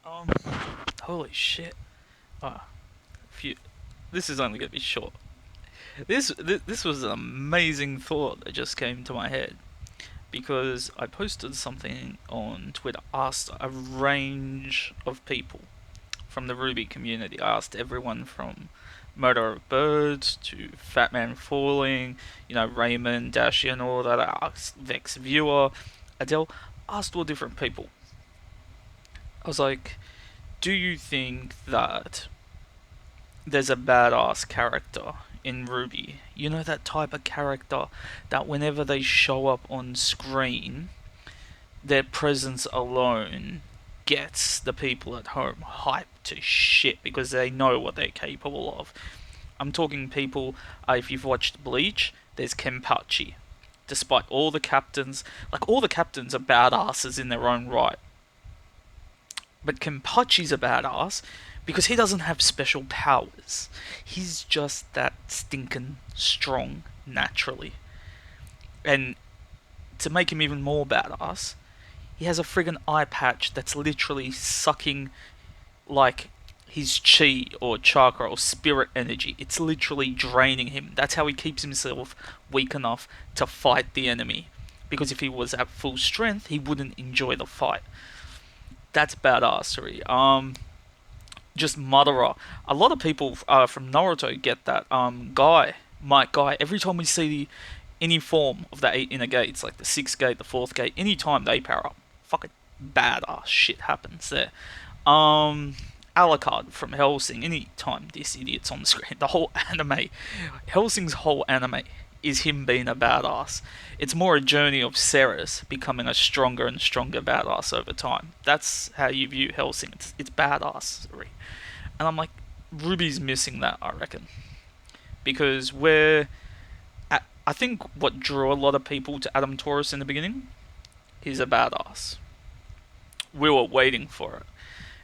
Um, Holy shit. Ah, phew. This is only gonna be short. This was an amazing thought that just came to my head because I posted something on Twitter, asked a range of people from the Rwby community. I asked everyone from Murder of Birds to Fat Man Falling, Raymond, Dashi, and all that. I asked Vex Viewer, Adele, asked all different people. I was like, do you think that there's a badass character in Rwby? You know, that type of character that whenever they show up on screen, their presence alone gets the people at home hyped to shit because they know what they're capable of. I'm talking people, if you've watched Bleach, there's Kenpachi. Despite all the captains, like all the captains are badasses in their own right. But Kenpachi's a badass because he doesn't have special powers. He's just that stinking strong naturally. And to make him even more badass, he has a friggin' eye patch that's literally sucking like his chi or chakra or spirit energy. It's literally draining him. That's how he keeps himself weak enough to fight the enemy. Because if he was at full strength, he wouldn't enjoy the fight. That's badassery. Just Madara. A lot of people from Naruto get that. Might Guy. Every time we see any form of the eight inner gates, like the sixth gate, the fourth gate, anytime they power up, fucking badass shit happens there. Alucard from Hellsing. Anytime this idiot's on the screen, the whole anime, Hellsing's whole anime is him being a badass. It's more a journey of Ceres becoming a stronger and stronger badass over time. That's how you view Hellsing. It's badassery, and I'm like, Ruby's missing that, I reckon, because I think what drew a lot of people to Adam Taurus in the beginning, he's a badass. We were waiting for it.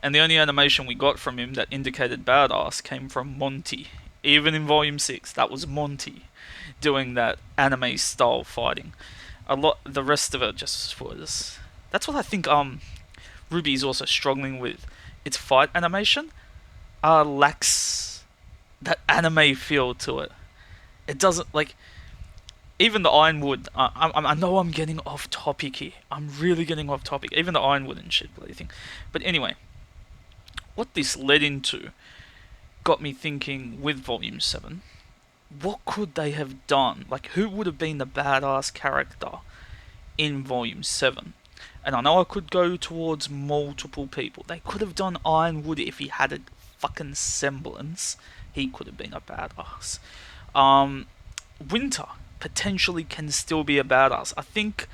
And the only animation we got from him that indicated badass came from Monty. Even in Volume 6, that was Monty doing that anime style fighting. The rest of it just was. That's what I think Ruby is also struggling with. Its fight animation lacks that anime feel to it. It doesn't, like, even the Ironwood. I know I'm getting off topic here. I'm really getting off topic. Even the Ironwood and shit, bloody thing. But anyway, what this led into got me thinking with Volume 7, what could they have done? Like, who would have been the badass character in Volume 7? And I know I could go towards multiple people. They could have done Ironwood if he had a fucking semblance. He could have been a badass. Winter potentially can still be a badass. I think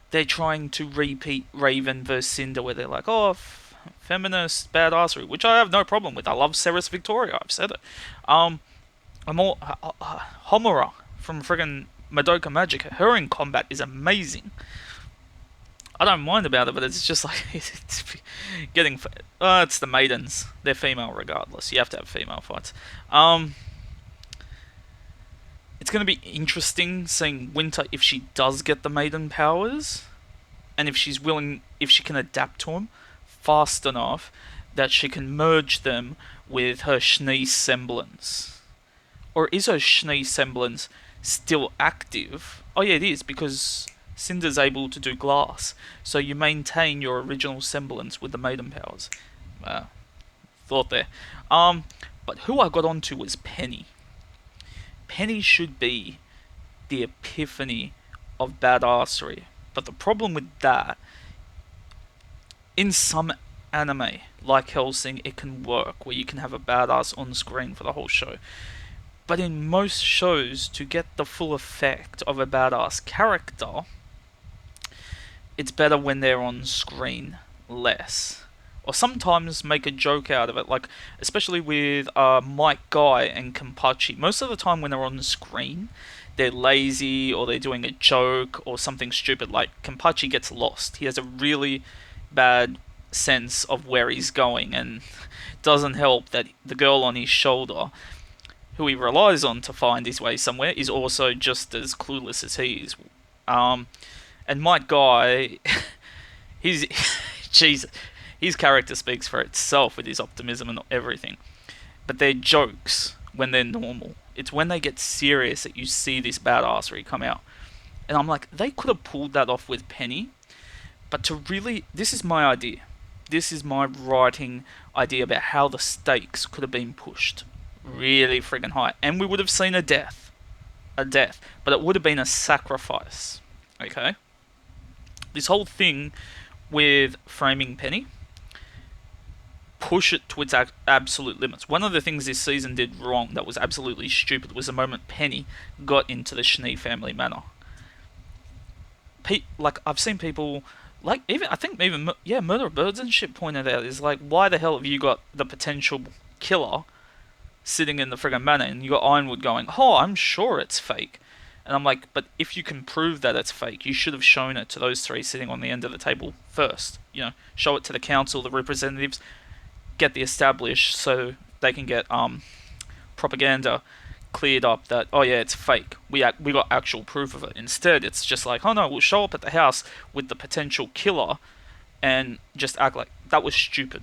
they're trying to repeat Raven versus Cinder, where they're like, oh, feminist badassery, which I have no problem with. I love Ceres Victoria. I've said it. I'm all Homura from friggin' Madoka Magica. Her in combat is amazing. I don't mind about it, but it's just like it's getting. It's the maidens. They're female regardless. You have to have female fights. It's going to be interesting seeing Winter if she does get the maiden powers, and if she's willing, if she can adapt to them fast enough that she can merge them with her Schnee semblance. Or is her Schnee semblance still active? Oh yeah, it is, because Cinder's able to do glass, so you maintain your original semblance with the maiden powers. Thought there. But who I got onto was Penny. Penny should be the epiphany of badassery. But the problem with that, in some anime, like Hellsing, it can work, where you can have a badass on screen for the whole show. But in most shows, to get the full effect of a badass character, it's better when they're on screen less. Or sometimes make a joke out of it, like especially with Mike Guy and Kenpachi. Most of the time when they're on the screen, they're lazy or they're doing a joke or something stupid. Like Kenpachi gets lost. He has a really bad sense of where he's going, and doesn't help that the girl on his shoulder, who he relies on to find his way somewhere, is also just as clueless as he is. And Mike Guy, he's Jesus. His character speaks for itself with his optimism and everything. But they're jokes when they're normal. It's when they get serious that you see this badassery come out. And I'm like, they could have pulled that off with Penny, but to really, this is my idea. This is my writing idea about how the stakes could have been pushed really friggin' high. And we would have seen a death. A death. But it would have been a sacrifice. Okay? This whole thing with framing Penny, push it to its absolute limits. One of the things this season did wrong that was absolutely stupid was the moment Penny got into the Schnee family manor. Like, I've seen people, like, even, I think even, yeah, Murder of Birds and shit pointed out, is like, why the hell have you got the potential killer sitting in the friggin' manor, and you got Ironwood going, oh, I'm sure it's fake. And I'm like, but if you can prove that it's fake, you should have shown it to those three sitting on the end of the table first. You know, show it to the council, the representatives, get the established so they can get propaganda cleared up that, oh yeah, it's fake. We got actual proof of it. Instead, it's just like, oh no, we'll show up at the house with the potential killer and just act like that was stupid.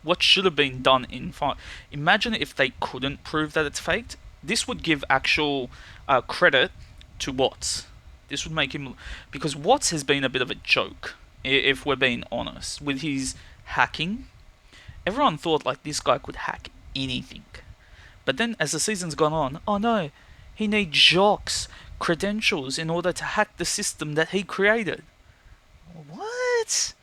What should have been done in imagine if they couldn't prove that it's faked. This would give actual credit to Watts. This would make him, because Watts has been a bit of a joke, if we're being honest, with his hacking. Everyone thought like this guy could hack anything, but then as the season's gone on, oh no, he needs Jacques' credentials in order to hack the system that he created. What?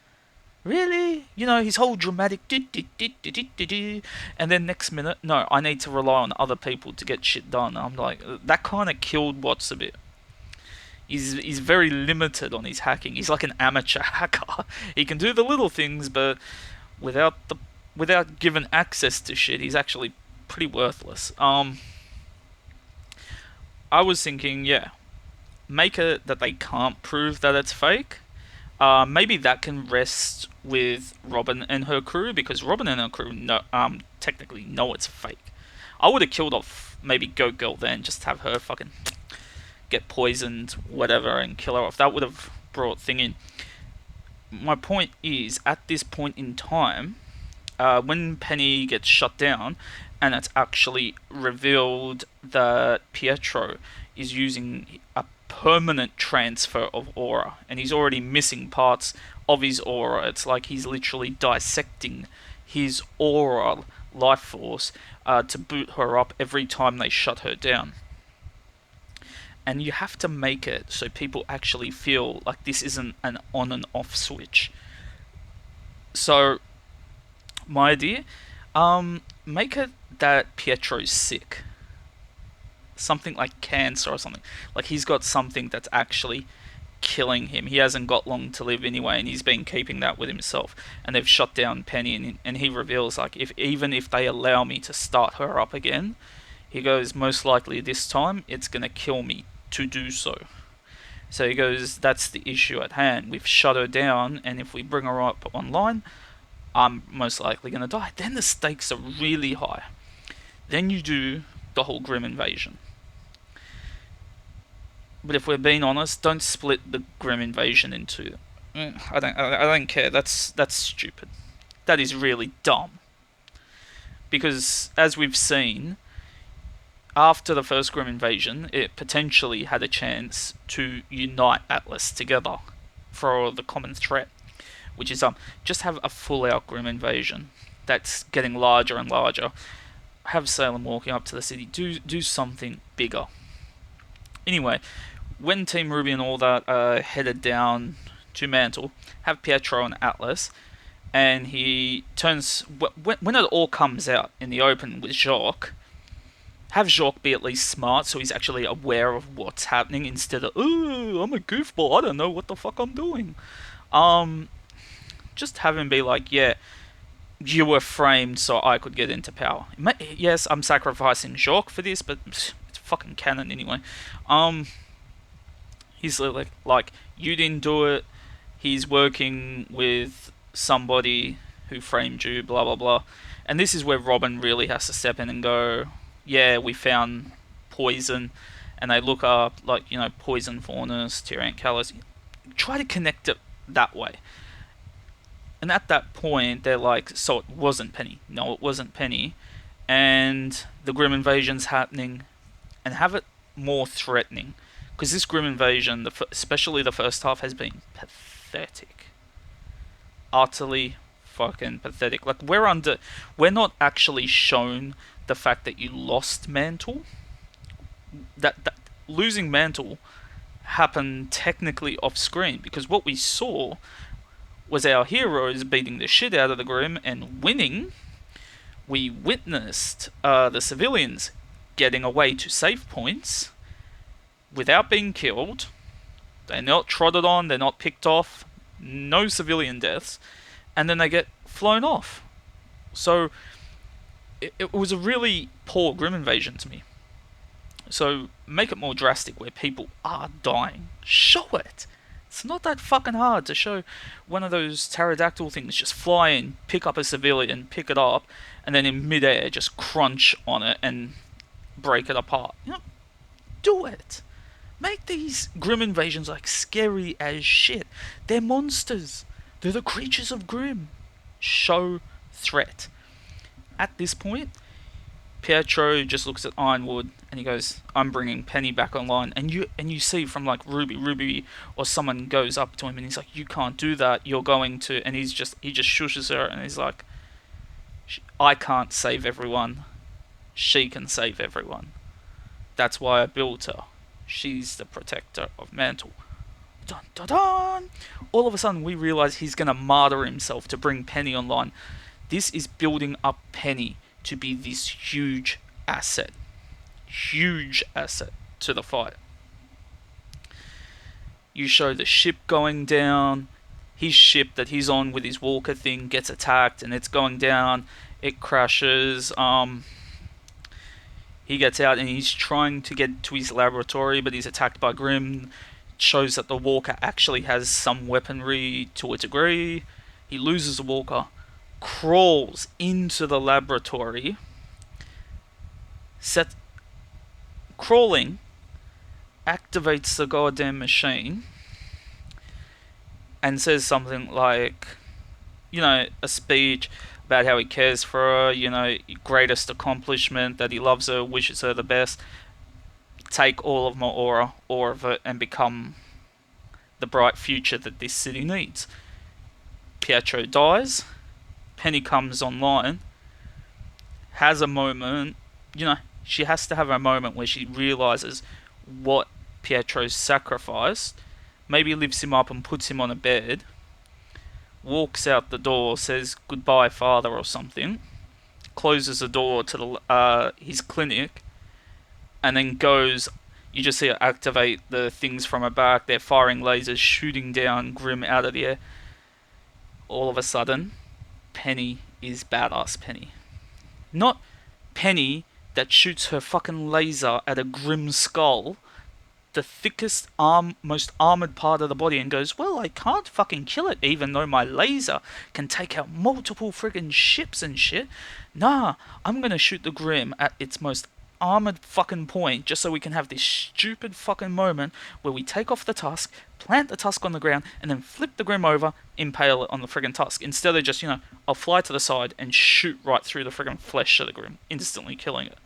Really? You know, his whole dramatic and then next minute, no, I need to rely on other people to get shit done. I'm like, that kind of killed Watts a bit. He's very limited on his hacking. He's like an amateur hacker. He can do the little things, but without given access to shit, he's actually pretty worthless. I was thinking, yeah, make it that they can't prove that it's fake. Maybe that can rest with Robin and her crew, because Robin and her crew technically know it's fake. I would have killed off maybe Goat Girl then, just have her fucking get poisoned, whatever, and kill her off. That would have brought thing in. My point is, at this point in time, when Penny gets shut down, and it's actually revealed that Pietro is using a permanent transfer of aura, and he's already missing parts of his aura. It's like he's literally dissecting his aura life force to boot her up every time they shut her down. And you have to make it so people actually feel like this isn't an on and off switch. So, my idea, make it that Pietro's sick. Something like cancer or something. Like he's got something that's actually killing him. He hasn't got long to live anyway, and he's been keeping that with himself. And they've shut down Penny, and he reveals, like, even if they allow me to start her up again, he goes, most likely this time it's gonna kill me to do so. So he goes, that's the issue at hand. We've shut her down, and if we bring her up online, I'm most likely gonna die. Then the stakes are really high. Then you do the whole Grim invasion. But if we're being honest, don't split the Grim invasion into. I don't care. That's stupid. That is really dumb. Because as we've seen, after the first Grim invasion, it potentially had a chance to unite Atlas together for the common threat, which is just have a full-out Grim invasion that's getting larger and larger. Have Salem walking up to the city. Do something bigger. Anyway, when Team Rwby and all that headed down to Mantle, have Pietro and Atlas, and he turns when it all comes out in the open with Jacques. Have Jacques be at least smart, so he's actually aware of what's happening, instead of, oh, I'm a goofball, I don't know what the fuck I'm doing. Just have him be like, yeah, you were framed so I could get into power. Yes, I'm sacrificing Jacques for this, but it's fucking canon anyway. He's like, you didn't do it, he's working with somebody who framed you, blah blah blah. And this is where Robin really has to step in and go, yeah, we found poison, and they look up, like, you know, poison faunus, Tyrann Callus. Try to connect it that way. And at that point, they're like, so it wasn't Penny. No, it wasn't Penny. And the Grim invasion's happening, and have it more threatening. Because this Grim invasion, especially the first half, has been pathetic. Utterly fucking pathetic. Like, we're not actually shown the fact that you lost Mantle. That losing Mantle happened technically off screen, because what we saw was our heroes beating the shit out of the Grim and winning. We witnessed the civilians getting away to save points without being killed. They're not trotted on, they're not picked off, no civilian deaths, and then they get flown off. So it was a really poor Grim invasion to me. So make it more drastic where people are dying. Show it. It's not that fucking hard to show one of those pterodactyl things just fly in, pick up a civilian, pick it up, and then in midair just crunch on it and break it apart. You know, do it. Make these Grim invasions like scary as shit. They're monsters. They're the creatures of Grim. Show threat. At this point, Pietro just looks at Ironwood and he goes, "I'm bringing Penny back online." And you see from like Rwby or someone goes up to him and he's like, "You can't do that. You're going to." And he just shushes her and he's like, "I can't save everyone. She can save everyone. That's why I built her. She's the protector of Mantle." Dun dun dun! All of a sudden, we realize he's gonna martyr himself to bring Penny online. This is building up Penny to be this huge asset to the fight. You show the ship going down. His ship that he's on with his walker thing gets attacked and it's going down. It crashes. He gets out and he's trying to get to his laboratory, but he's attacked by Grim. It shows that the walker actually has some weaponry to a degree. He loses the walker, crawls into the laboratory, crawling, activates the goddamn machine, and says something like, a speech about how he cares for her, greatest accomplishment, that he loves her, wishes her the best, take all of my aura of it, and become the bright future that this city needs. Pietro dies. Penny comes online, has a moment, she has to have a moment where she realizes what Pietro's sacrificed, maybe lifts him up and puts him on a bed, walks out the door, says goodbye father or something, closes the door to his clinic, and then goes. You just see her activate the things from her back. They're firing lasers, shooting down Grim out of the air. All of a sudden, Penny is badass Penny. Not Penny that shoots her fucking laser at a Grim skull, the thickest most armored part of the body, and goes, "Well, I can't fucking kill it, even though my laser can take out multiple friggin' ships and shit. Nah, I'm gonna shoot the Grim at its most armored fucking point, just so we can have this stupid fucking moment where we take off the tusk, plant the tusk on the ground, and then flip the Grim over, impale it on the friggin' tusk. Instead of just, I'll fly to the side and shoot right through the friggin' flesh of the Grim, instantly killing it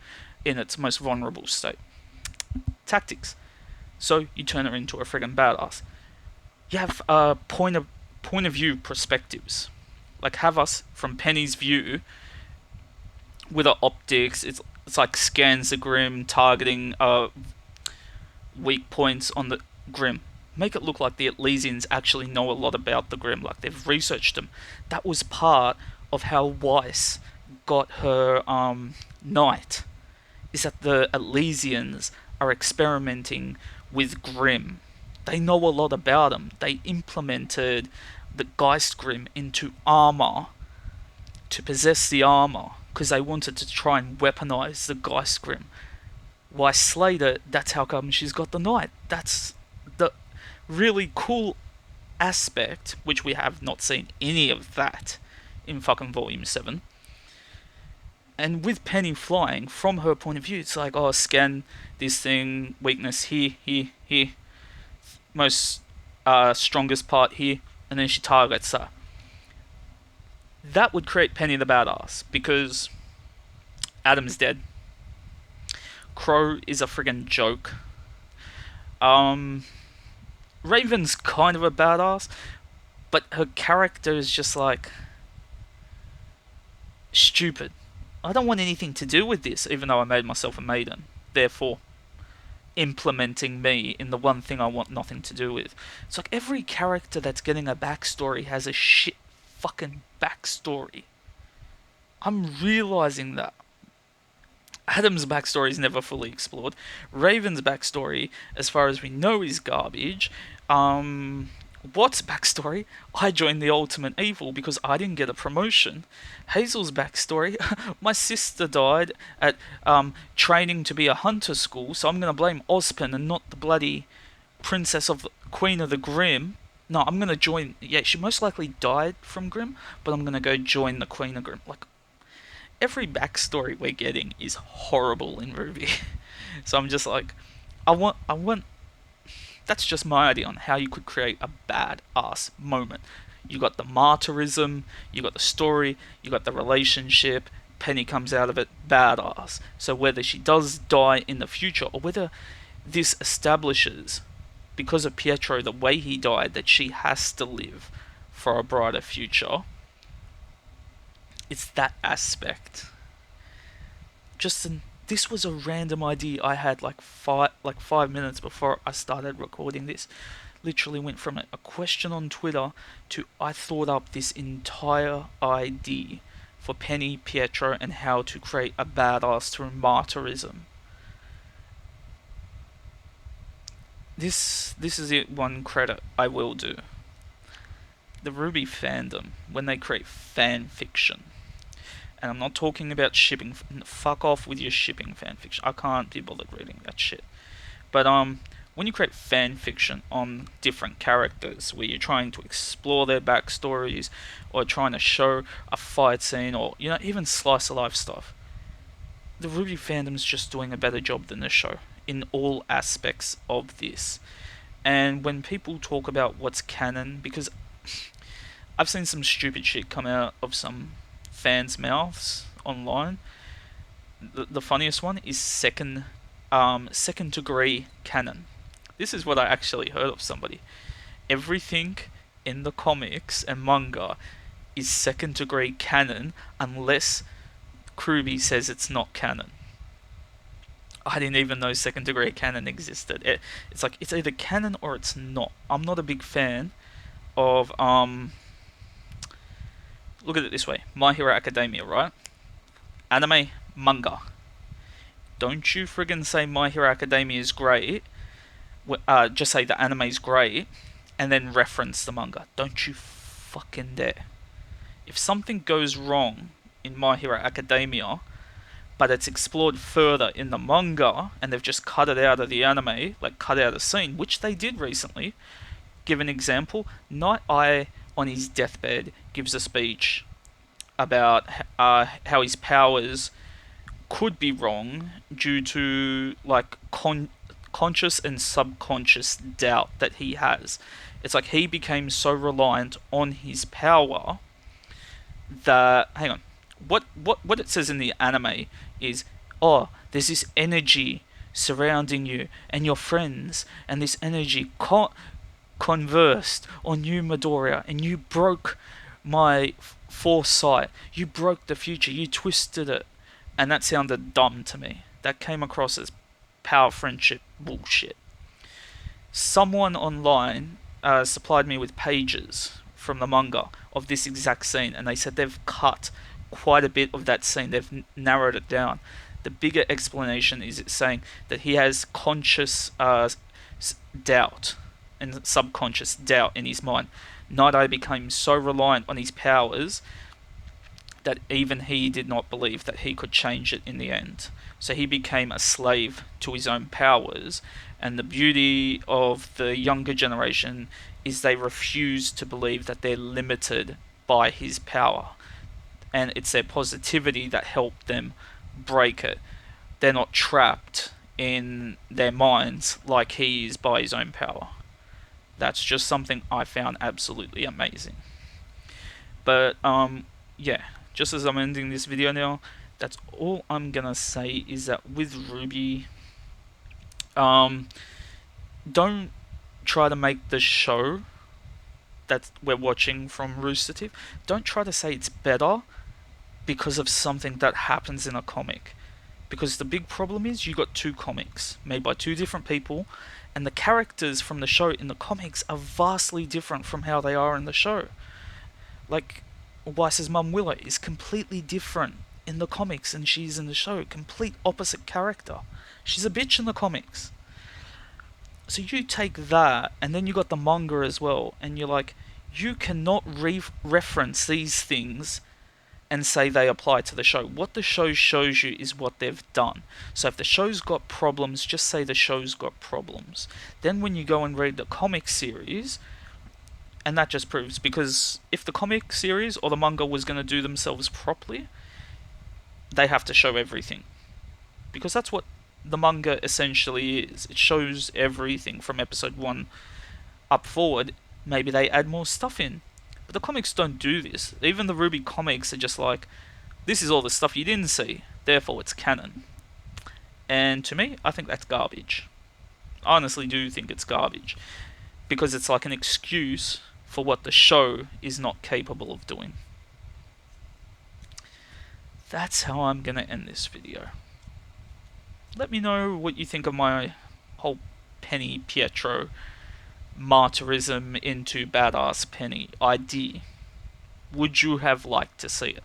in its most vulnerable state." Tactics. So you turn her into a friggin' badass. You have point of view perspectives. Like, have us from Penny's view with her optics. It's like scans the Grim, targeting weak points on the Grim. Make it look like the Elysians actually know a lot about the Grim, like they've researched them. That was part of how Weiss got her knight, is that the Elysians are experimenting with Grim. They know a lot about them. They implemented the Geist Grim into armor to possess the armor, because they wanted to try and weaponize the Geist Grim. Why Slater, that's how come she's got the knight. That's the really cool aspect, which we have not seen any of that in fucking Volume 7. And with Penny flying, from her point of view, it's like, oh, scan this thing, weakness here, most strongest part here, and then she targets her. That would create Penny the Badass because Adam's dead. Crow is a friggin' joke. Um, Raven's kind of a badass, but her character is just like stupid. I don't want anything to do with this, even though I made myself a maiden. Therefore, implementing me in the one thing I want nothing to do with. It's like every character that's getting a backstory has a shit fucking backstory. I'm realizing that. Adam's backstory is never fully explored. Raven's backstory, as far as we know, is garbage. What's backstory? I joined the Ultimate Evil because I didn't get a promotion. Hazel's backstory: my sister died at training to be a hunter school, so I'm gonna blame Ozpin and not the bloody princess of the Queen of the Grimm. No, I'm gonna join. Yeah, she most likely died from Grimm, but I'm gonna go join the Queen of Grimm. Like, every backstory we're getting is horrible in Rwby. So I'm just like, I want. That's just my idea on how you could create a badass moment. You got the martyrism, you got the story, you got the relationship. Penny comes out of it badass. So whether she does die in the future or whether this establishes, because of Pietro, the way he died, that she has to live for a brighter future. It's that aspect. This was a random idea I had like 5 minutes before I started recording this. Literally went from a question on Twitter to I thought up this entire idea for Penny, Pietro, and how to create a badass through martyrism. This is it. One credit I will do. The Rwby fandom, when they create fan fiction, and I'm not talking about shipping. Fuck off with your shipping fanfiction. I can't be bothered reading that shit. But when you create fan fiction on different characters, where you're trying to explore their backstories, or trying to show a fight scene, or even slice of life stuff, the Rwby fandom's just doing a better job than the show in all aspects of this. And when people talk about what's canon, because I've seen some stupid shit come out of some fans' mouths online. The funniest one is second degree canon. This is what I actually heard of somebody. Everything in the comics and manga is second degree canon unless Rwby says it's not canon. I didn't even know second degree canon existed. It's like it's either canon or it's not. I'm not a big fan of look at it this way: My Hero Academia, right? Anime, manga. Don't you friggin' say My Hero Academia is great. Just say the anime's great, and then reference the manga. Don't you fucking dare. If something goes wrong in My Hero Academia, but it's explored further in the manga, and they've just cut it out of the anime, like cut out a scene, which they did recently. Give an example: Night Eye on his deathbed gives a speech about how his powers could be wrong due to like conscious and subconscious doubt that he has. It's like he became so reliant on his power that, hang on, what it says in the anime is, oh, there's this energy surrounding you and your friends, and this energy conversed on you, Midoriya, and you broke my foresight. You broke the future. You twisted it. And that sounded dumb to me. That came across as power friendship bullshit. Someone online supplied me with pages from the manga of this exact scene, and they said they've cut quite a bit of that scene. They've narrowed it down. The bigger explanation is it saying that he has conscious doubt and subconscious doubt in his mind. Night Eye became so reliant on his powers that even he did not believe that he could change it in the end. So he became a slave to his own powers, and the beauty of the younger generation is they refuse to believe that they're limited by his power. And it's their positivity that helped them break it. They're not trapped in their minds like he is by his own power. That's just something I found absolutely amazing. But yeah, just as I'm ending this video now, that's all I'm gonna say is that with Rwby, um, don't try to make the show that we're watching from Rooster Teeth, don't try to say it's better because of something that happens in a comic. Because the big problem is you got two comics made by two different people, and the characters from the show in the comics are vastly different from how they are in the show. Like, Weiss's mum Willow is completely different in the comics than she's in the show. Complete opposite character. She's a bitch in the comics. So you take that, and then you got the manga as well, and you're like, you cannot reference these things and say they apply to the show. What the show shows you is what they've done. So if the show's got problems, just say the show's got problems. Then when you go and read the comic series, and that just proves, because if the comic series or the manga was going to do themselves properly, they have to show everything. Because that's what the manga essentially is. It shows everything from episode 1 up forward. Maybe they add more stuff in. But the comics don't do this. Even the Rwby comics are just like, this is all the stuff you didn't see, therefore it's canon. And to me, I think that's garbage. I honestly do think it's garbage. Because it's like an excuse for what the show is not capable of doing. That's how I'm gonna end this video. Let me know what you think of my whole Penny Pietro martyrism into badass Penny idea. Would you have liked to see it?